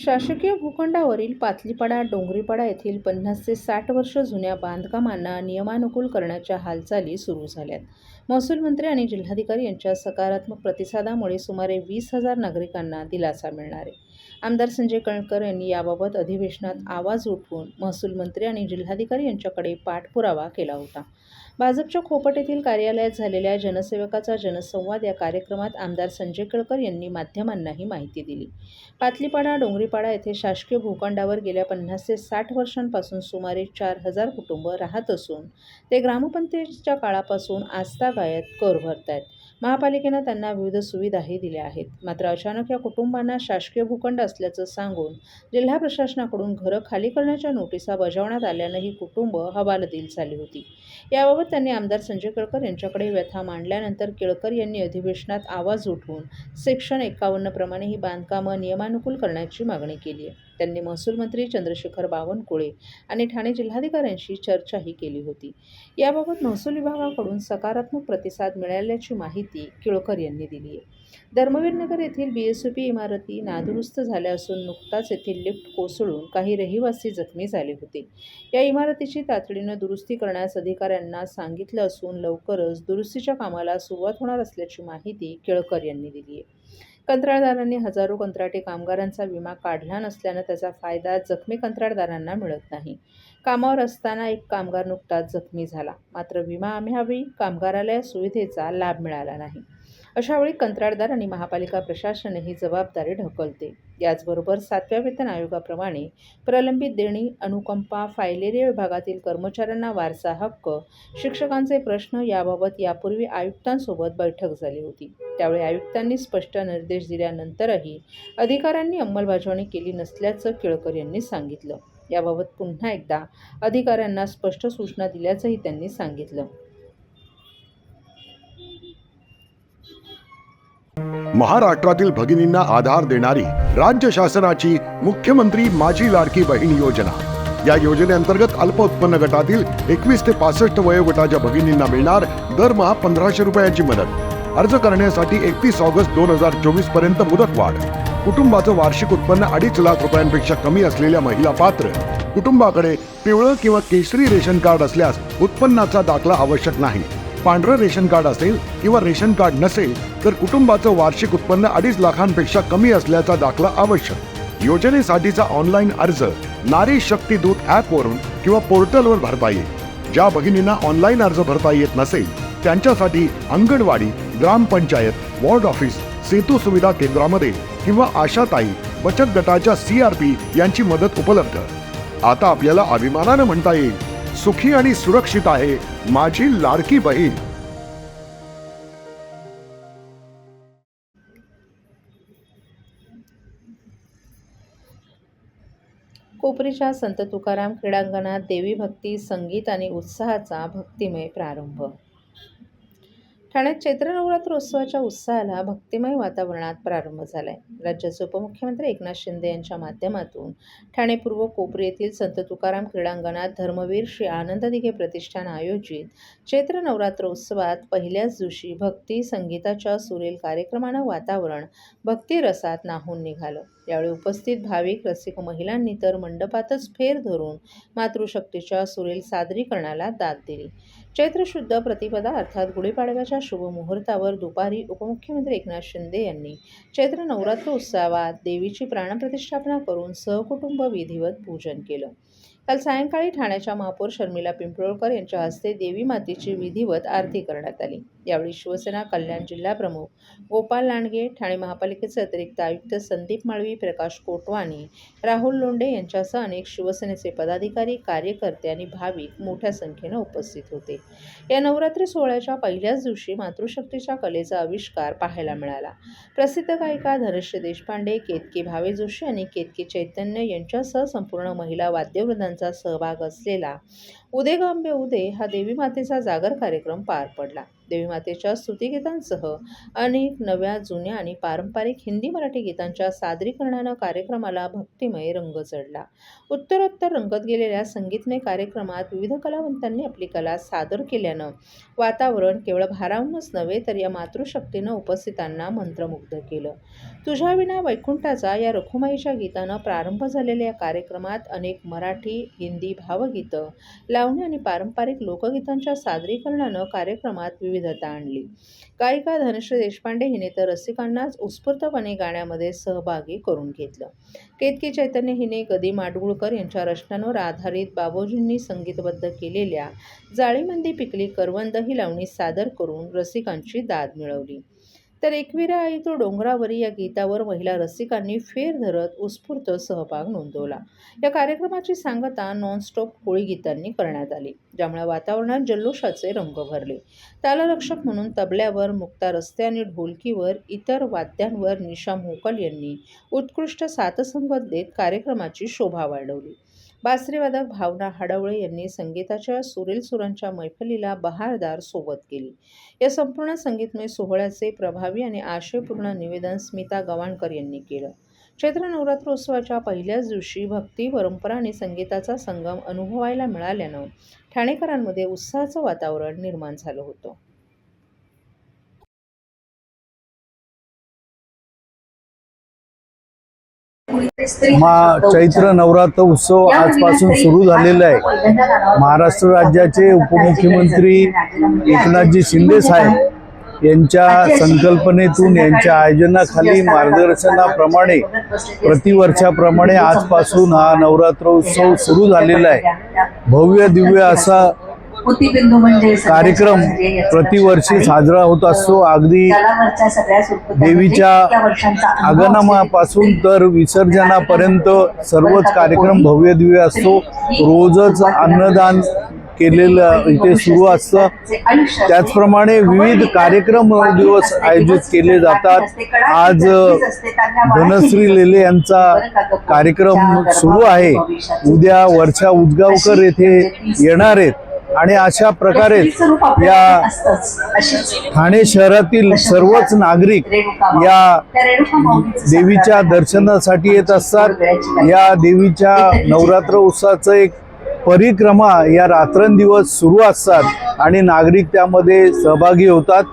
शासकीय भूखंडावरील पातलीपाडा, डोंगरीपाडा येथील 50 ते 60 वर्ष जुन्या बांधकामांना नियमानुकूल करण्याच्या हालचाली सुरू झाल्यात. महसूल मंत्री आणि जिल्हाधिकारी यांच्या सकारात्मक प्रतिसादामुळे सुमारे 20,000 नागरिकांना दिलासा मिळणार आहे. आमदार संजय कळकर यांनी याबाबत अधिवेशनात आवाज उठवून महसूल मंत्री आणि जिल्हाधिकारी यांच्याकडे पाठपुरावा केला होता. भाजपच्या खोपट येथील कार्यालयात झालेल्या जनसेवकाचा जनसंवाद या कार्यक्रमात आमदार संजय कळकर यांनी माध्यमांना ही माहिती दिली. पातलीपाडा, डोंगरीपाडा येथे शासकीय भूखंडावर गेल्या 50 ते 60 वर्षांपासून सुमारे 4,000 कुटुंब राहत असून ते ग्रामपंचायतीच्या काळापासून आजतागायत कर भरतायत. महापालिकेनं त्यांना विविध सुविधाही दिल्या आहेत. मात्र अचानक या कुटुंबांना शासकीय भूखंड असल्याचं सांगून जिल्हा प्रशासनाकडून घरं खाली करण्याच्या नोटिसा बजावण्यात आल्यानं ही कुटुंब हवालदिल झाली होती. याबाबत त्यांनी आमदार संजय कळकर यांच्याकडे व्यथा मांडल्यानंतर केळकर यांनी अधिवेशनात आवाज उठवून सेक्शन 51 प्रमाणे ही बांधकामं नियमानुकूल करण्याची मागणी केली आहे. त्यांनी महसूल मंत्री चंद्रशेखर बावनकुळे आणि ठाणे जिल्हाधिकाऱ्यांशी चर्चाही केली होती. याबाबत महसूल विभागाकडून सकारात्मक प्रतिसाद मिळाल्याची माहिती केळकर यांनी दिली आहे. धर्मवीरनगर येथील BSOP इमारती नादुरुस्त झाल्या असून नुकताच येथील लिफ्ट कोसळून काही रहिवासी जखमी झाले होते. या इमारतीची तातडीनं दुरुस्ती करण्यास अधिकाऱ्यांना सांगितलं असून लवकरच दुरुस्तीच्या कामाला सुरुवात होणार असल्याची माहिती केळकर यांनी दिली आहे. कंत्राटदारांनी हजारो कंत्राटी कामगारांचा विमा काढला नसल्यानं त्याचा फायदा जखमी कंत्राटदारांना मिळत नाही. कामावर असताना एक कामगार नुकताच जखमी झाला, मात्र विमा अभावी कामगाराला या सुविधेचा लाभ मिळाला नाही. अशावेळी कंत्राटदार आणि महापालिका प्रशासन ही जबाबदारी ढकलते. याचबरोबर 7व्या वेतन आयोगाप्रमाणे प्रलंबित देणी, अनुकंपा, फायलेरिया विभागातील कर्मचाऱ्यांना वारसा हक्क, शिक्षकांचे प्रश्न याबाबत यापूर्वी आयुक्तांसोबत बैठक झाली होती. त्यावेळी आयुक्तांनी स्पष्ट निर्देश दिल्यानंतरही अधिकाऱ्यांनी अंमलबजावणी केली नसल्याचं केळकर यांनी सांगितलं. याबाबत पुन्हा एकदा अधिकाऱ्यांना स्पष्ट सूचना दिल्याचंही त्यांनी सांगितलं. महाराष्ट्रातील भगिनींना आधार देणारी राज्य शासनाची मुख्यमंत्री माझी लाडकी बहीण योजना. या योजनेअंतर्गत अल्प उत्पन्न गटातील 21 ते 65 वयोगटाच्या भगिनींना मिळणार दरमहा 1,500 रुपयांची मदत. अर्ज करण्यासाठी 31 ऑगस्ट 2024 पर्यंत मुदतवाढ. कुटुंबाचं वार्षिक उत्पन्न 2.5 लाख रुपयांपेक्षा कमी असलेल्या महिला पात्र. कुटुंबाकडे पिवळं किंवा केशरी रेशन कार्ड असल्यास उत्पन्नाचा दाखला आवश्यक नाही. पांढरं रेशन कार्ड असेल किंवा रेशन कार्ड नसेल तर कुटुंबाचं वार्षिक उत्पन्न 2.5 लाखांपेक्षा कमी असल्याचा दाखला आवश्यक. योजनेसाठीचा ऑनलाईन अर्ज नारी शक्ती दूत ॲपवरून किंवा पोर्टलवर भरता येईल. ज्या भगिनींना ऑनलाईन अर्ज भरता येत नसेल त्यांच्यासाठी अंगणवाडी, ग्रामपंचायत, वॉर्ड ऑफिस, सेतू सुविधा केंद्रामध्ये किंवा आशाताई बचत गटाच्या CRP यांची मदत उपलब्ध. आता आपल्याला अभिमानानं म्हणता येईल, सुखी आणि सुरक्षित आहे माझी लाडकी बहीण. कोपरीच्या संत तुकाराम क्रीडांगणात देवी भक्ती, संगीत आणि उत्साहाचा भक्तिमय प्रारंभ. ठाण्यात चैत्र नवरात्रोत्सवाच्या उत्साहाला भक्तिमय वातावरणात प्रारंभ झालाय. राज्याचे उपमुख्यमंत्री एकनाथ शिंदे यांच्या माध्यमातून ठाणे पूर्व कोपरी येथील संत तुकाराम क्रीडांगणात धर्मवीर श्री आनंद दिघे प्रतिष्ठान आयोजित चैत्र नवरात्रोत्सवात पहिल्याच दिवशी भक्ती संगीताच्या सुरेल कार्यक्रमानं वातावरण भक्तिरसात न्हाऊन निघालं. यावेळी उपस्थित भाविक रसिक महिलांनी तर मंडपातच फेर धरून मातृशक्तीच्या सुरेल सादरीकरणाला दाद दिली. चैत्र शुद्ध प्रतिपदा अर्थात गुढीपाडव्याच्या शुभ मुहूर्तावर दुपारी उपमुख्यमंत्री एकनाथ शिंदे यांनी चैत्र नवरात्रोत्सवात देवीची प्राणप्रतिष्ठापना करून सहकुटुंब विधिवत पूजन केलं. काल सायंकाळी ठाण्याच्या महापौर शर्मिला पिंपळकर यांच्या हस्ते देवी मातेची विधिवत आरती करण्यात आली. यावेळी शिवसेना कल्याण जिल्हाप्रमुख गोपाल लांडगे, ठाणे महापालिकेचे अतिरिक्त आयुक्त संदीप माळवी, प्रकाश कोटवानी, राहुल लोंढे यांच्यासह अनेक शिवसेनेचे पदाधिकारी, कार्यकर्ते आणि भाविक मोठ्या संख्येनं उपस्थित होते. या नवरात्री सोहळ्याच्या पहिल्याच दिवशी मातृशक्तीच्या कलेचा आविष्कार पाहायला मिळाला. प्रसिद्ध गायिका धनश्री देशपांडे, केतकी भावे जोशी आणि केतकी चैतन्य यांच्यासह संपूर्ण महिला वाद्यवृंदांचा सहभाग असलेला उदे ग अंबे उदे हा देवी मातेचा जागर कार्यक्रम पार पडला. देवी मातेच्या स्तुतिगीतांसह अनेक नव्या, जुन्या आणि पारंपरिक हिंदी मराठी गीतांच्या सादरीकरणानं कार्यक्रमाला भक्तिमय रंग चढला. उत्तरोत्तर रंगत गेलेल्या संगीतमय कार्यक्रमात विविध कलावंतांनी आपली कला सादर केल्यानं वातावरण केवळ भारावूनच नव्हे तर या मातृशक्तीनं उपस्थितांना मंत्रमुग्ध केलं. तुझ्याविना वैकुंठाचा या रखुमाईच्या गीतानं प्रारंभ झालेल्या या कार्यक्रमात अनेक मराठी, हिंदी भावगीतं, लावणी आणि पारंपरिक लोकगीतांच्या सादरीकरणानं कार्यक्रमात विविधता आणली. गायिका धनश्री देशपांडे हिने तर रसिकांनाच उत्स्फूर्तपणे गाण्यामध्ये सहभागी करून घेतलं. केतकी चैतन्य हिने गदी माडगुळकर यांच्या रचनांवर आधारित बाबूजींनी संगीतबद्ध केलेल्या जाळीमंदी पिकली करवंद ही लावणी सादर करून रसिकांची दाद मिळवली. तर एकविरा आई तो डोंगरावरी या गीतावर महिला रसिकांनी फेर धरत उत्स्फूर्त सहभाग नोंदवला. या कार्यक्रमाची सांगता नॉनस्टॉप कोळी गीतांनी करण्यात आली, ज्यामुळे वातावरणात जल्लोषाचे रंग भरले. तालरक्षक म्हणून तबल्यावर मुक्ता रस्ते आणि ढोलकीवर इतर वाद्यांवर निशा मोकल यांनी उत्कृष्ट साथसंगत देत कार्यक्रमाची शोभा वाढवली. बासरीवादक भावना हडवळे यांनी संगीताच्या सुरेल सुरांच्या मैफलीला बहारदार सोबत केली. या संपूर्ण संगीतमय सोहळ्याचे प्रभावी आणि आशयपूर्ण निवेदन स्मिता गवाणकर यांनी केलं. चैत्र नवरात्रोत्सवाच्या पहिल्याच दिवशी भक्ती, परंपरा आणि संगीताचा संगम अनुभवायला मिळाल्यानं ठाणेकरांमध्ये उत्साहाचं वातावरण निर्माण झालं होतं. चैत्र नवरात्र उत्सव आजपासून सुरू झालेला आहे. महाराष्ट्र राज्याचे उपमुख्यमंत्री एकनाथजी शिंदे साहेब यांच्या संकल्पनेतून, यांच्या आयोजनाखाली, मार्गदर्शनाप्रमाणे प्रतिवर्षाप्रमाणे आजपासून हा नवरात्र उत्सव सुरू झालेला आहे. भव्य दिव्य असा कार्यक्रम प्रतिवर्षी साजरा होत असतो. अगदी देवीच्या आगमनापासून तर विसर्जनापर्यंत सर्वच कार्यक्रम भव्य दिव्य असतो. रोजच अन्नदान केलेलं इथे सुरू असतं. त्याचप्रमाणे विविध कार्यक्रम दिवस आयोजित केले जातात. आज धनश्री लेले यांचा कार्यक्रम सुरू आहे. उद्या वर्षा उजगावकर येथे येणार आहेत आणि अशा प्रकारे या ठाणे शहरातील सर्वच नागरिक या देवीच्या दर्शनासाठी येत असतात. या देवीच्या नवरात्र उत्सवाचं एक परिक्रमा या रात्रंदिवस सुरू असतात आणि नागरिक त्यामध्ये सहभागी होतात.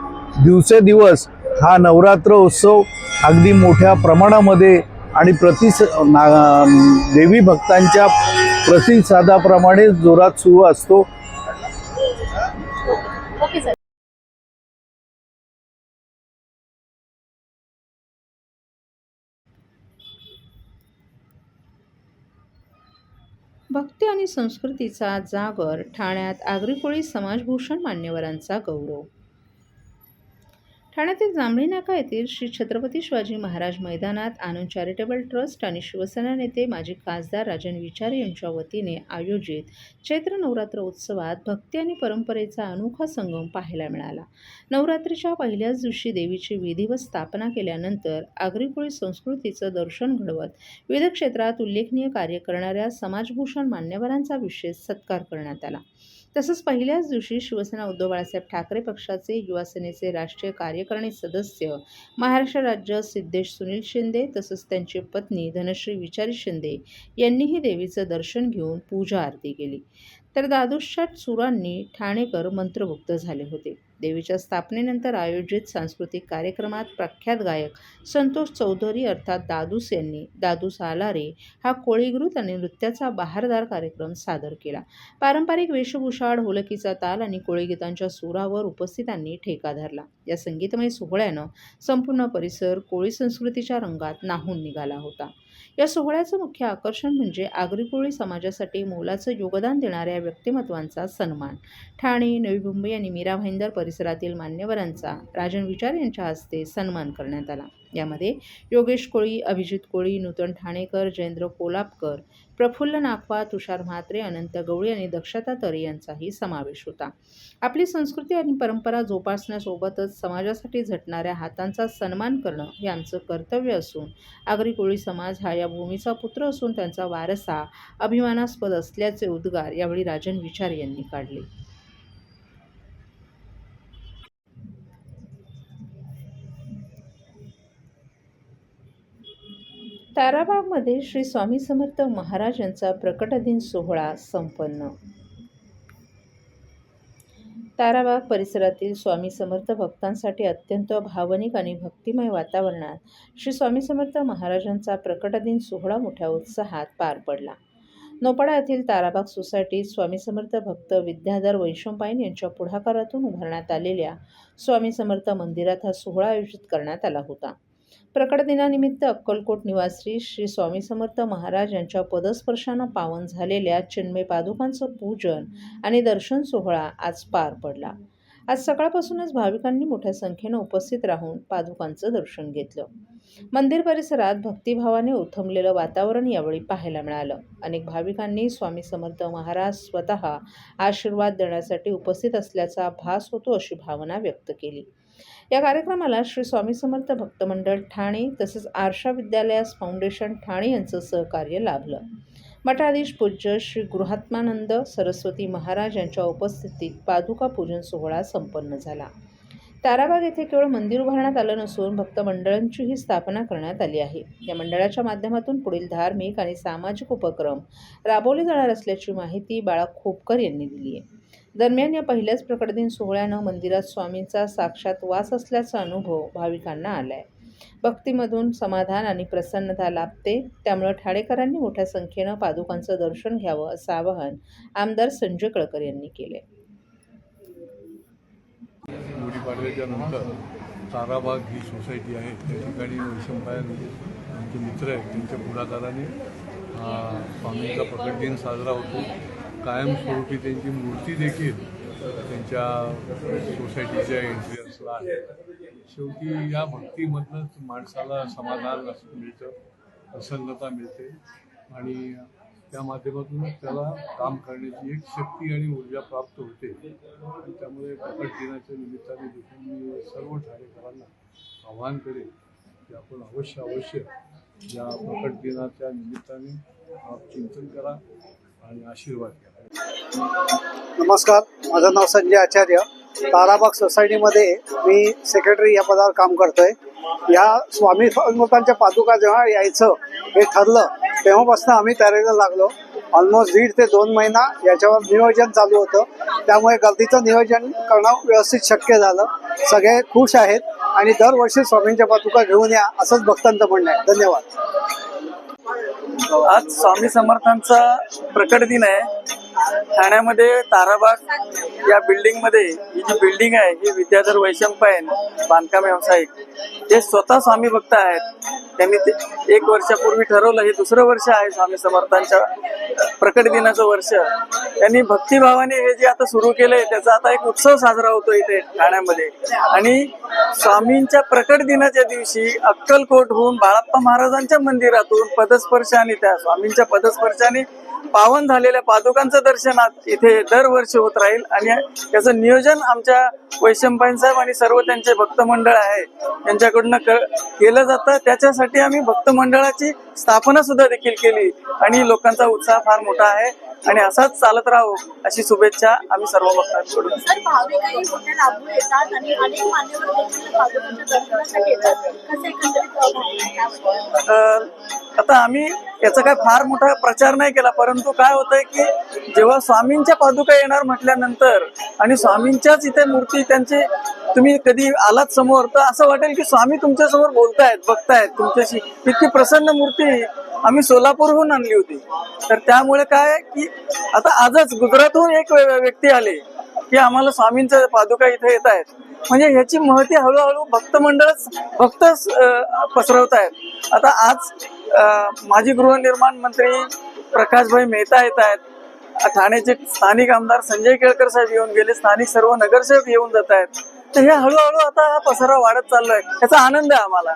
दिवसेदिवस हा नवरात्र उत्सव अगदी मोठ्या प्रमाणामध्ये आणि देवी भक्तांच्या प्रतिसादाप्रमाणे जोरात सुरू असतो. भक्ती आणि संस्कृतीचा जागर, ठाण्यात आगरी कोळी समाजभूषण मान्यवरांचा गौरव. ठाण्यातील जांभळी नाका येथील श्री छत्रपती शिवाजी महाराज मैदानात आनंद चॅरिटेबल ट्रस्ट आणि शिवसेना नेते माजी खासदार राजन विचारे यांच्या वतीने आयोजित चैत्र नवरात्र उत्सवात भक्ती आणि परंपरेचा अनोखा संगम पाहायला मिळाला. नवरात्रीच्या पहिल्याच दिवशी देवीची विधिवत स्थापना केल्यानंतर आगरी कोळी संस्कृतीचं दर्शन घडवत विविध क्षेत्रात उल्लेखनीय कार्य करणाऱ्या समाजभूषण मान्यवरांचा विशेष सत्कार करण्यात आला. तसंच पहिल्याच दिवशी शिवसेना उद्धव बाळासाहेब ठाकरे पक्षाचे युवा सेनेचे राष्ट्रीय कार्यकारिणी सदस्य महाराष्ट्र राज्य सिद्धेश सुनील शिंदे तसंच त्यांची पत्नी धनश्री विचारी शिंदे यांनीही देवीचं दर्शन घेऊन पूजा आरती केली. तर दादूशच्या सुरांनी ठाणेकर मंत्रमुग्ध झाले होते. देवीच्या स्थापनेनंतर आयोजित सांस्कृतिक कार्यक्रमात प्रख्यात गायक संतोष चौधरी अर्थात दादूस यांनी दादूस आलारे हा कोळीगीत आणि नृत्याचा बहारदार कार्यक्रम सादर केला. पारंपरिक वेशभूषा, ढोलकीचा ताल आणि कोळीगीतांच्या सुरावर उपस्थितांनी ठेका धरला. या संगीतमय सोहळ्यानं संपूर्ण परिसर कोळी संस्कृतीच्या रंगात न्हाऊन निघाला होता. या सोहळ्याचं मुख्य आकर्षण म्हणजे आगरी कोळी समाजासाठी मोलाचं योगदान देणाऱ्या व्यक्तिमत्वांचा सन्मान. ठाणे, नवी मुंबई आणि मीरा भाईंदर परिसरातील मान्यवरांचा राजन विचार यांच्या हस्ते सन्मान करण्यात आला. यामध्ये योगेश कोळी, अभिजित कोळी, नूतन ठाणेकर, जयेंद्र कोल्हापकर, प्रफुल्ल नाखवा, तुषार म्हात्रे, अनंत गवळी आणि दक्षता तरे यांचाही समावेश होता. आपली संस्कृती आणि परंपरा जोपासण्यासोबतच समाजासाठी झटणाऱ्या हातांचा सन्मान करणं हे आमचं कर्तव्य असून आगरी कोळी समाज हा या भूमीचा पुत्र असून त्यांचा वारसा अभिमानास्पद असल्याचे उद्गार यावेळी राजन विचारे यांनी काढले. ताराबागमध्ये श्री स्वामी समर्थ महाराज यांचा प्रकट दिन सोहळा संपन्न. ताराबाग परिसरातील स्वामी समर्थ भक्तांसाठी अत्यंत भावनिक आणि भक्तिमय वातावरणात श्री स्वामी समर्थ महाराजांचा प्रकट दिन सोहळा मोठ्या उत्साहात पार पडला. नोपाडा येथील ताराबाग सोसायटीत स्वामी समर्थ भक्त विद्याधर वैशंपायन यांच्या पुढाकारातून उभारण्यात आलेल्या स्वामी समर्थ मंदिरात हा सोहळा आयोजित करण्यात आला होता. प्रकट दिनानिमित्त अक्कलकोट निवासी श्री स्वामी समर्थ महाराज यांच्या पदस्पर्शानं पावन झालेल्या चिन्मय पादुकांचं पूजन आणि दर्शन सोहळा आज पार पडला. आज सकाळपासूनच भाविकांनी मोठ्या संख्येनं उपस्थित राहून पादुकांचं दर्शन घेतलं. मंदिर परिसरात भक्तिभावाने उथमलेलं वातावरण यावेळी पाहायला मिळालं. अनेक भाविकांनी स्वामी समर्थ महाराज स्वतः आशीर्वाद देण्यासाठी उपस्थित असल्याचा भास होतो अशी भावना व्यक्त केली. या कार्यक्रमाला श्री स्वामी समर्थ भक्त मंडळ ठाणे तसेच आरशा विद्यालयास फाउंडेशन ठाणे यांचं सहकार्य लाभलं. मठाधीश पूज्य श्री गृहात्मानंद सरस्वती महाराज यांच्या उपस्थितीत पादुका पूजन सोहळा संपन्न झाला. ताराबाग येथे केवळ मंदिर उभारण्यात आलं नसून भक्त मंडळांचीही स्थापना करण्यात आली आहे. या मंडळाच्या माध्यमातून पुढील धार्मिक आणि सामाजिक उपक्रम राबवले जाणार असल्याची माहिती बाळा खोपकर यांनी दिली आहे. दरम्यान या पहिल्याच प्रकट दिन सोहळ्यानं मंदिरात स्वामींचा साक्षात वास असल्याचा अनुभव भाविकांना आलाय. भक्तीमधून समाधान आणि प्रसन्नता लाभते. त्यामुळे ठाणेकरांनी मोठ्या संख्येनं पादुकांचं दर्शन घ्यावं असं आवाहन आमदार संजय कळकर यांनी केले. गुढीपाडव्याच्या नंतर ताराबाग ही सोसायटी आहे त्या ठिकाणी वैशंपायन आमचे मित्र आहेत त्यांच्या पुढाकाराने स्वामींचा प्रकट दिन साजरा होतो. कायमस्वरूपी त्यांची मूर्ती देखील त्यांच्या सोसायटीच्या एंट्रन्सला आहे. शेवटी या भक्तीमधूनच माणसाला समाधान मिळतं, प्रसन्नता मिळते आणि त्या माध्यमातूनच त्याला काम करण्याची एक शक्ती आणि ऊर्जा प्राप्त होते. आणि त्यामुळे प्रकट दिनाच्या निमित्ताने देखील मी सर्व ठाणेकरांना आवाहन करेन की आपण अवश्य या प्रकट दिनाच्या निमित्ताने चिंतन करा आणि आशीर्वाद घ्या. नमस्कार, माझं नाव संजय आचार्य. ताराबाग सोसायटीमध्ये मी सेक्रेटरी या पदावर काम करतोय. या स्वामी समर्थांच्या पादुका जेव्हा यायचं हे ठरलं तेव्हापासून आम्ही तयारीला लागलो. ऑलमोस्ट 1.5 ते 2 महिना याच्यावर नियोजन चालू होतं. त्यामुळे गर्दीचं नियोजन करणं व्यवस्थित शक्य झालं. सगळे खुश आहेत आणि दरवर्षी स्वामींच्या पादुका घेऊन या असंच भक्तांचं म्हणणं आहे. धन्यवाद. आज स्वामी समर्थांचा प्रकट दिन आहे. ठाण्यामध्ये ताराबाग या बिल्डिंगमध्ये ही जी बिल्डिंग आहे ही विद्याधर वैशंपायन बांधकाम व्यावसायिक हे स्वतः स्वामी भक्त आहेत. त्यांनी 1 वर्षापूर्वी ठरवलं, हे 2रं वर्ष आहे स्वामी समर्थांच्या प्रकट दिनाचं वर्ष. त्यांनी भक्तिभावाने हे जे आता सुरू केलंय त्याचा आता एक उत्सव साजरा होतो इथे ठाण्यामध्ये. आणि स्वामींच्या प्रकट दिनाच्या दिवशी अक्कलकोटहून बाळाप्पा महाराजांच्या मंदिरातून पदस्पर्शाने त्या स्वामींच्या पदस्पर्शाने पावन झालेल्या पादुकांचं दर्शनात इथे दरवर्षी होत राहील. आणि त्याचं नियोजन आमच्या वैशंपायन साहेब आणि सर्व त्यांचे भक्त मंडळ आहे यांच्याकडून केलं जातं. त्याच्यासाठी आम्ही भक्त मंडळाची स्थापना सुद्धा देखील केली आणि लोकांचा उत्साह फार मोठा आहे आणि असाच चालत राहू अशी शुभेच्छा आम्ही सर्व भक्तांकडून. आता आम्ही याचा काय फार मोठा प्रचार नाही केला, परंतु काय होतंय की जेव्हा स्वामींच्या पादुका येणार म्हटल्यानंतर आणि स्वामींच्याच इथे मूर्ती त्यांची तुम्ही कधी आलात समोर तर असं वाटेल की स्वामी तुमच्या समोर बोलतायत, बघतायत तुमच्याशी. इतकी प्रसन्न मूर्ती आम्ही सोलापूरहून आणली होती. तर त्यामुळे काय की आता आजच गुजरातहून एक व्यक्ती आले की आम्हाला स्वामींच्या पादुका इथे येत आहेत. म्हणजे ह्याची महती हळूहळू भक्त पसरवतायत. आता आज माजी गृहनिर्माण मंत्री प्रकाशभाई मेहता येत आहेत. ठाण्याचे स्थानिक आमदार संजय केळकर साहेब येऊन गेले. स्थानिक सर्व नगरसेवक येऊन जात आहेत. तर हे हळूहळू आता हा पसारा वाढत चाललोय. याचा आनंद आहे आम्हाला.